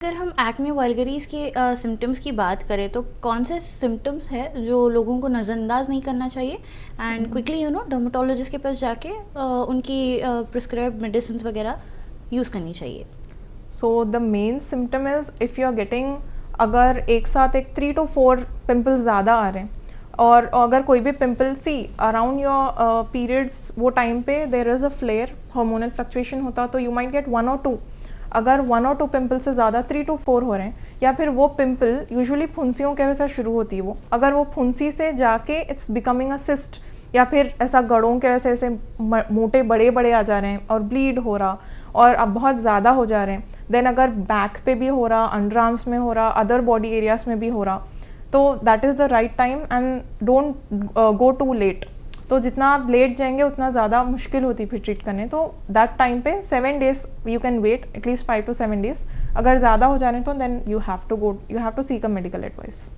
अगर हम acne vulgaris के सिम्टम्स की बात करें तो कौन से सिम्टम्स है जो लोगों को नज़रअंदाज नहीं करना चाहिए एंड क्विकली डर्मेटोलॉजिस्ट के पास जाके उनकी प्रिस्क्राइब्ड मेडिसिन वगैरह यूज़ करनी चाहिए? So the main symptom is if you are getting, अगर एक साथ एक 3 to 4 पिम्पल्स ज़्यादा आ रहे हैं और अगर कोई भी pimple see around your periods वो टाइम पे there is a flare, hormonal fluctuation होता, तो यू माइट गेट 1 or 2। अगर 1 or 2 पिम्पल से ज़्यादा 3 to 4 हो रहे हैं, या फिर वो पिम्पल यूजुअली फुंसियों के वजह से शुरू होती है, वो अगर वो फुंसी से जाके इट्स बिकमिंग अ सिस्ट, या फिर ऐसा गड़ों के वजह से ऐसे मोटे बड़े बड़े आ जा रहे हैं और ब्लीड हो रहा और अब बहुत ज़्यादा हो जा रहे हैं, देन अगर बैक पे भी हो रहा, अंडर आर्म्स में हो रहा, अदर बॉडी एरियाज में भी हो रहा, तो that is the right time and don't go too late. तो जितना आप लेट जाएंगे उतना ज़्यादा मुश्किल होती फिर ट्रीट करने, तो दैट टाइम पे 7 days you can wait, at least 5 to 7 days। अगर ज़्यादा हो जा रहे हैं तो then you have to seek a medical advice.